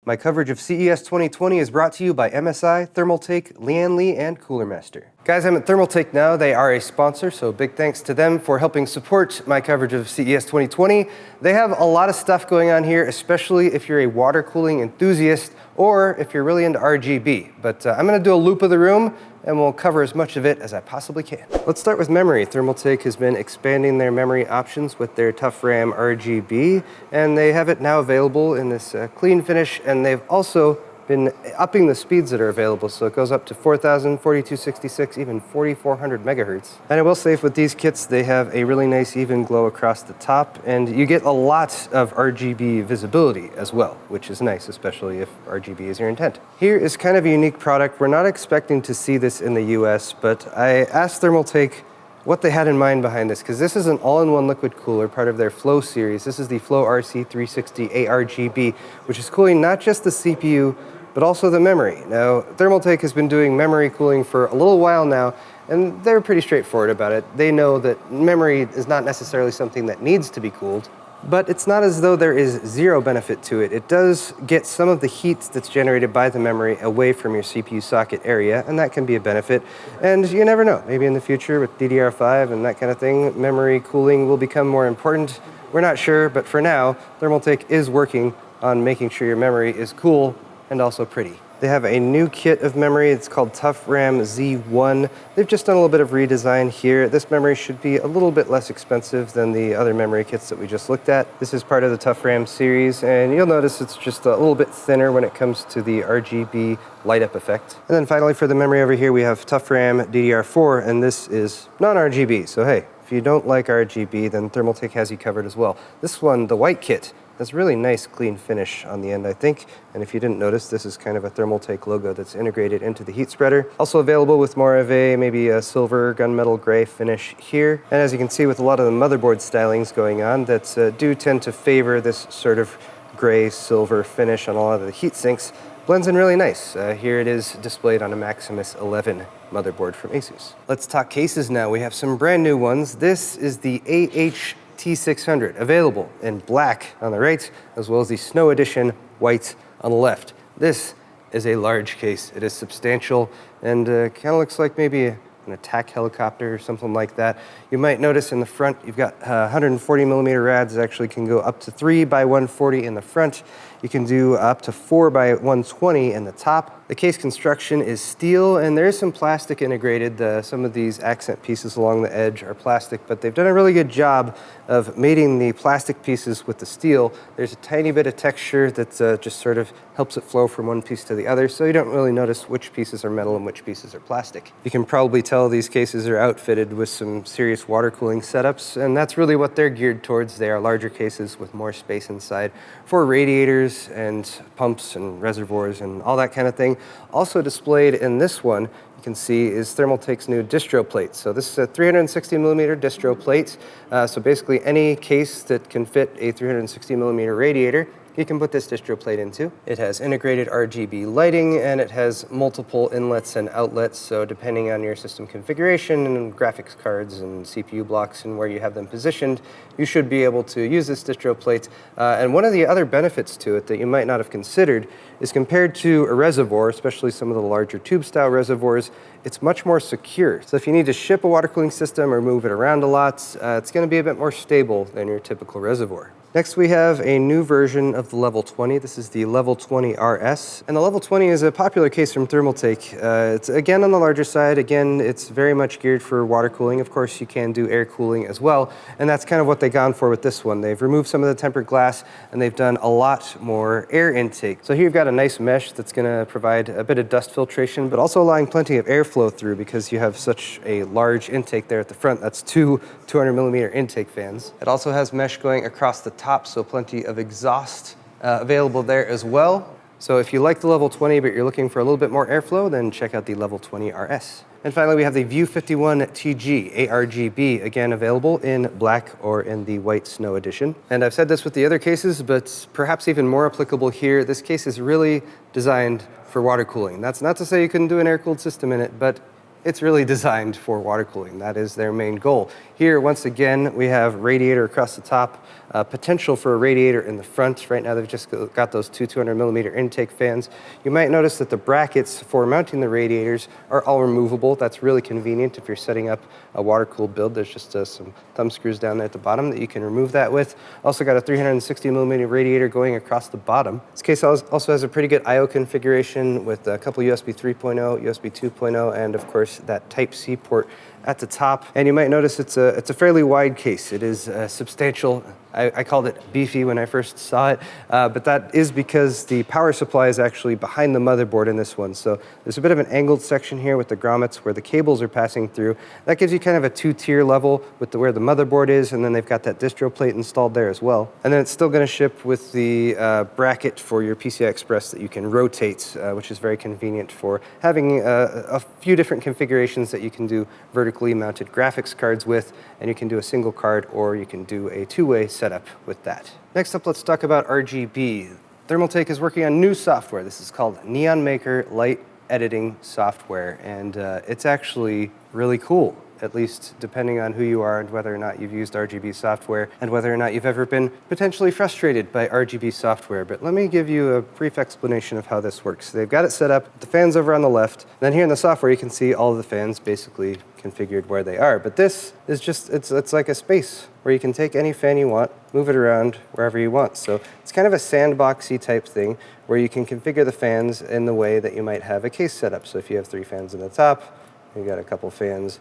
My coverage of CES 2020 is brought to you by MSI, Thermaltake, Lian Li, and Cooler Master. Guys, I'm at Thermaltake now. They are a sponsor, so big thanks to them for helping support my coverage of CES 2020. They have a lot of stuff going on here, especially if you're a water cooling enthusiast or if you're really into RGB. But I'm going to do a loop of the room and we'll cover as much of it as I possibly can. Let's start with memory. Thermaltake has been expanding their memory options with their Tough RAM RGB, and they have it now available in this clean finish, and they've also been upping the speeds that are available, so it goes up to 4000, 4266, even 4400 megahertz. And I will say with these kits, they have a really nice even glow across the top, and you get a lot of RGB visibility as well, which is nice, especially if RGB is your intent. Here is kind of a unique product. We're not expecting to see this in the US, but I asked Thermaltake what they had in mind behind this, because this is an all-in-one liquid cooler, part of their Flow series. This is the Flow RC360 ARGB, which is cooling not just the CPU, but also the memory. Now, Thermaltake has been doing memory cooling for a little while now, and they're pretty straightforward about it. They know that memory is not necessarily something that needs to be cooled, but it's not as though there is zero benefit to it. It does get some of the heat that's generated by the memory away from your CPU socket area, and that can be a benefit. And you never know, maybe in the future with DDR5 and that kind of thing, memory cooling will become more important. We're not sure, but for now, Thermaltake is working on making sure your memory is cool and also pretty. They have a new kit of memory. It's called Tough RAM Z1. They've just done a little bit of redesign here. This memory should be a little bit less expensive than the other memory kits that we just looked at. This is part of the Tough RAM series, and you'll notice it's just a little bit thinner when it comes to the RGB light up effect. And then finally for the memory over here, we have Tough RAM DDR4, and this is non-RGB. So hey, if you don't like RGB, then Thermaltake has you covered as well. This one, the white kit, has a really nice clean finish on the end, I think. And if you didn't notice, this is kind of a Thermaltake logo that's integrated into the heat spreader. Also available with more of maybe a silver gunmetal gray finish here. And as you can see with a lot of the motherboard stylings going on that do tend to favor this sort of gray silver finish on a lot of the heat sinks, blends in really nice. Here it is displayed on a Maximus 11 motherboard from ASUS. Let's talk cases now. We have some brand new ones. This is the AH T600, available in black on the right, as well as the Snow Edition white on the left. This is a large case. It is substantial and kind of looks like maybe an attack helicopter or something like that. You might notice in the front, you've got 140 millimeter rads that actually can go up to 3 by 140 in the front. You can do up to 4 by 120 in the top. The case construction is steel, and there is some plastic integrated. Some of these accent pieces along the edge are plastic, but they've done a really good job of mating the plastic pieces with the steel. There's a tiny bit of texture that just sort of helps it flow from one piece to the other, so you don't really notice which pieces are metal and which pieces are plastic. You can probably tell these cases are outfitted with some serious water cooling setups, and that's really what they're geared towards. They are larger cases with more space inside for radiators and pumps and reservoirs and all that kind of thing. Also displayed in this one, you can see, is Thermaltake's new distro plate. So this is a 360 millimeter distro plate. So basically any case that can fit a 360 millimeter radiator, you can put this distro plate into. It has integrated RGB lighting, and it has multiple inlets and outlets, so depending on your system configuration and graphics cards and CPU blocks and where you have them positioned, you should be able to use this distro plate. And one of the other benefits to it that you might not have considered is compared to a reservoir, especially some of the larger tube-style reservoirs, it's much more secure. So if you need to ship a water cooling system or move it around a lot, it's going to be a bit more stable than your typical reservoir. Next, we have a new version of the Level 20. This is the Level 20 RS. And the Level 20 is a popular case from Thermaltake. It's again on the larger side. Again, it's very much geared for water cooling. Of course, you can do air cooling as well. And that's kind of what they've gone for with this one. They've removed some of the tempered glass, and they've done a lot more air intake. So here you've got a nice mesh that's going to provide a bit of dust filtration, but also allowing plenty of airflow through because you have such a large intake there at the front. That's two 200 millimeter intake fans. It also has mesh going across the top, so plenty of exhaust available there as well. So if you like the Level 20 but you're looking for a little bit more airflow, then check out the Level 20 RS. And finally, we have the View 51TG ARGB, again available in black or in the white Snow Edition. And I've said this with the other cases, but perhaps even more applicable here, this case is really designed for water cooling. That's not to say you couldn't do an air-cooled system in it, but it's really designed for water cooling. That is their main goal. Here, once again, we have radiator across the top, potential for a radiator in the front. Right now, they've just got those two 200mm intake fans. You might notice that the brackets for mounting the radiators are all removable. That's really convenient if you're setting up a water-cooled build. There's just some thumb screws down there at the bottom that you can remove that with. Also got a 360mm radiator going across the bottom. This case also has a pretty good I/O configuration with a couple USB 3.0, USB 2.0, and of course that Type-C port at the top. And you might notice it's a fairly wide case. It is substantial. I called it beefy when I first saw it, but that is because the power supply is actually behind the motherboard in this one. So there's a bit of an angled section here with the grommets where the cables are passing through. That gives you kind of a two-tier level with where the motherboard is, and then they've got that distro plate installed there as well. And then it's still going to ship with the bracket for your PCI Express that you can rotate, which is very convenient for having a few different configurations that you can do vertically mounted graphics cards with, and you can do a single card or you can do a two-way setup with that. Next up, let's talk about RGB. Thermaltake is working on new software. This is called Neon Maker Light Editing Software, and it's actually really cool, at least depending on who you are and whether or not you've used RGB software and whether or not you've ever been potentially frustrated by RGB software. But let me give you a brief explanation of how this works. They've got it set up, the fans over on the left, then here in the software you can see all of the fans basically configured where they are. But this is just, it's like a space where you can take any fan you want, move it around wherever you want. So it's kind of a sandboxy type thing where you can configure the fans in the way that you might have a case setup. So if you have 3 fans in the top, you got a couple fans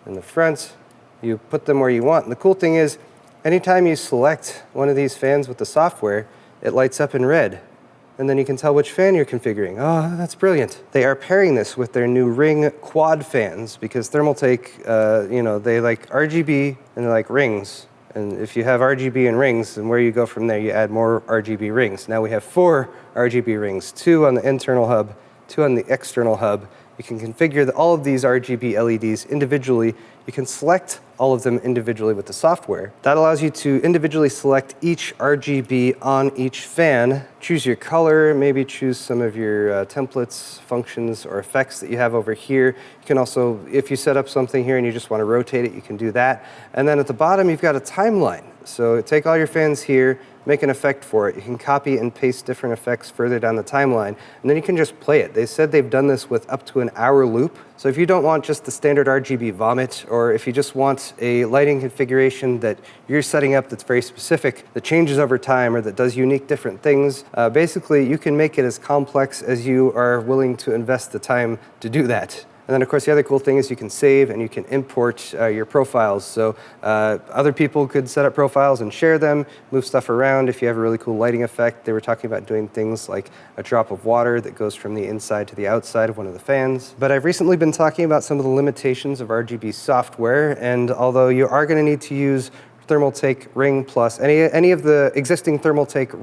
in the front, you put them where you want. And the cool thing is, anytime you select one of these fans with the software, it lights up in red. And then you can tell which fan you're configuring. Oh, that's brilliant. They are pairing this with their new ring quad fans because Thermaltake, you know, they like RGB and they like rings. And if you have RGB and rings, then where you go from there, you add more RGB rings. Now we have 4 RGB rings, 2 on the internal hub, 2 on the external hub. You can configure all of these RGB LEDs individually. You can select all of them individually with the software. That allows you to individually select each RGB on each fan, choose your color, maybe choose some of your templates, functions, or effects that you have over here. You can also, if you set up something here and you just want to rotate it, you can do that. And then at the bottom, you've got a timeline. So take all your fans here, make an effect for it. You can copy and paste different effects further down the timeline, and then you can just play it. They said they've done this with up to an hour loop. So if you don't want just the standard RGB vomit, or if you just want a lighting configuration that you're setting up that's very specific, that changes over time, or that does unique different things, basically you can make it as complex as you are willing to invest the time to do that. And then, of course, the other cool thing is you can save and you can import your profiles. So other people could set up profiles and share them, move stuff around. If you have a really cool lighting effect, they were talking about doing things like a drop of water that goes from the inside to the outside of one of the fans. But I've recently been talking about some of the limitations of RGB software, and although you are going to need to use Thermaltake Ring Plus, any of the existing Thermaltake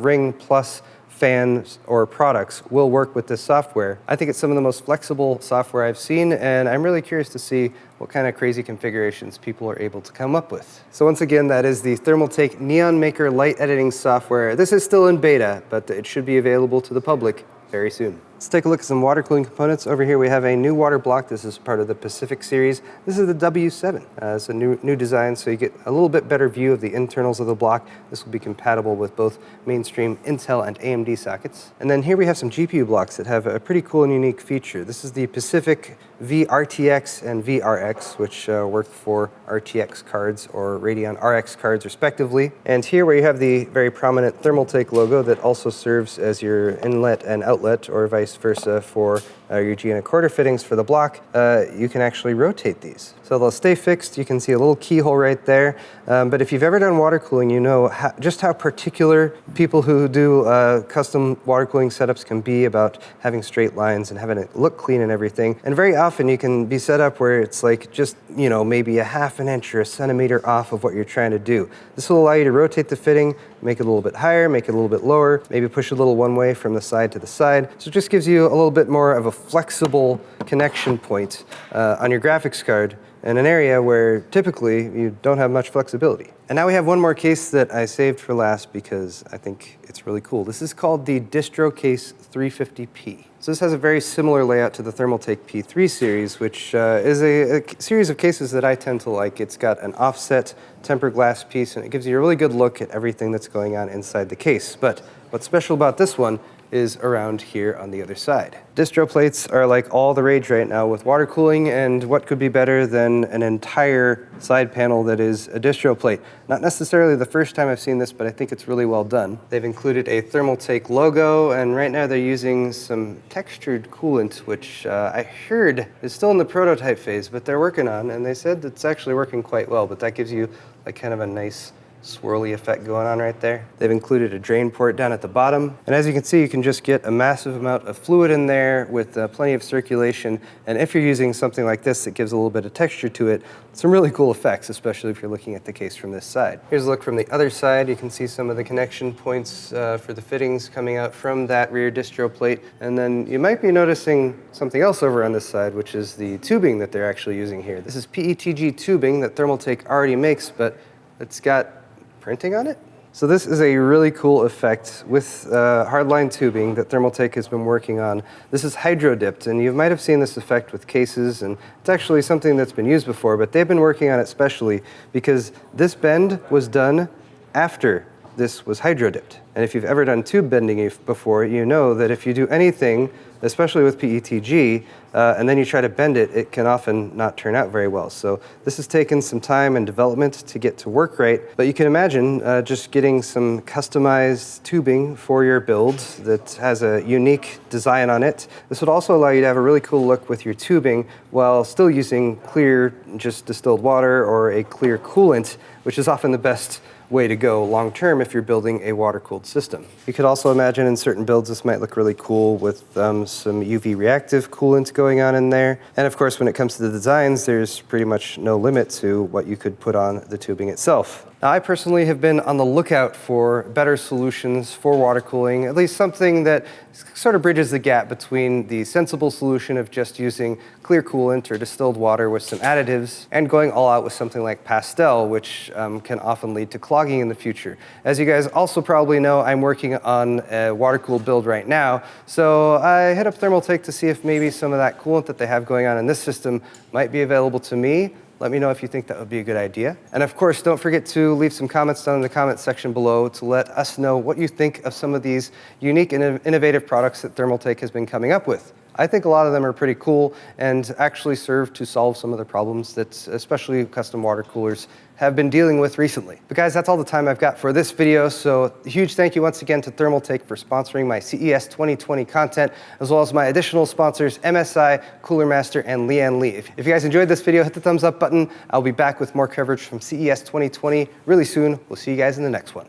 Ring Plus fans or products will work with this software. I think it's some of the most flexible software I've seen, and I'm really curious to see what kind of crazy configurations people are able to come up with. So once again, that is the Thermaltake Neon Maker light editing software. This is still in beta, but it should be available to the public very soon. Let's take a look at some water cooling components. Over here we have a new water block. This is part of the Pacific series. This is the W7. It's a new design, so you get a little bit better view of the internals of the block. This will be compatible with both mainstream Intel and AMD sockets. And then here we have some GPU blocks that have a pretty cool and unique feature. This is the Pacific VRTX and VRX, which work for RTX cards or Radeon RX cards respectively. And here where you have the very prominent Thermaltake logo that also serves as your inlet and outlet, or vice versa, for your G1/4 fittings for the block, you can actually rotate these. So they'll stay fixed. You can see a little keyhole right there. But if you've ever done water cooling, you know just how particular people who do custom water cooling setups can be about having straight lines and having it look clean and everything. And very often you can be set up where it's like just, you know, maybe a ½ an inch or a centimeter off of what you're trying to do. This will allow you to rotate the fitting, make it a little bit higher, make it a little bit lower, maybe push a little one way from the side to the side. So it just gives you a little bit more of a flexible connection point on your graphics card. in an area where typically you don't have much flexibility. And now we have one more case that I saved for last because I think it's really cool. This is called the DistroCase 350P. So this has a very similar layout to the Thermaltake P3 series, which is a series of cases that I tend to like. It's got an offset tempered glass piece, and it gives you a really good look at everything that's going on inside the case. But what's special about this one is around here on the other side. Distro plates are like all the rage right now with water cooling, and what could be better than an entire side panel that is a distro plate? Not necessarily the first time I've seen this, but I think it's really well done. They've included a Thermaltake logo, and right now they're using some textured coolant, which I heard is still in the prototype phase, but they're working on, and they said it's actually working quite well, but that gives you like kind of a nice swirly effect going on right there. They've included a drain port down at the bottom, and as you can see, you can just get a massive amount of fluid in there with plenty of circulation, and if you're using something like this that gives a little bit of texture to it, some really cool effects, especially if you're looking at the case from this side. Here's a look from the other side. You can see some of the connection points for the fittings coming out from that rear distro plate, and then you might be noticing something else over on this side, which is the tubing that they're actually using here. This is PETG tubing that Thermaltake already makes, but it's got printing on it. So this is a really cool effect with hardline tubing that Thermaltake has been working on. This is hydro-dipped, and you might have seen this effect with cases, and it's actually something that's been used before, but they've been working on it specially because this bend was done after this was hydro-dipped. And if you've ever done tube bending before, you know that if you do anything, especially with PETG, and then you try to bend it, it can often not turn out very well. So this has taken some time and development to get to work right, but you can imagine just getting some customized tubing for your build that has a unique design on it. This would also allow you to have a really cool look with your tubing while still using clear, just distilled water or a clear coolant, which is often the best way to go long term if you're building a water-cooled system. You could also imagine in certain builds this might look really cool with some UV reactive coolant going on in there. And of course, when it comes to the designs, there's pretty much no limit to what you could put on the tubing itself. Now, I personally have been on the lookout for better solutions for water cooling, at least something that sort of bridges the gap between the sensible solution of just using clear coolant or distilled water with some additives and going all out with something like pastel, which can often lead to clogging in the future. As you guys also probably know, I'm working on a water-cooled build right now, so I hit up Thermaltake to see if maybe some of that coolant that they have going on in this system might be available to me. Let me know if you think that would be a good idea. And of course, don't forget to leave some comments down in the comment section below to let us know what you think of some of these unique and innovative products that Thermaltake has been coming up with. I think a lot of them are pretty cool and actually serve to solve some of the problems that especially custom water coolers have been dealing with recently. But guys, that's all the time I've got for this video, so a huge thank you once again to Thermaltake for sponsoring my CES 2020 content, as well as my additional sponsors, MSI, Cooler Master, and Lian Li. If you guys enjoyed this video, hit the thumbs up button. I'll be back with more coverage from CES 2020 really soon. We'll see you guys in the next one.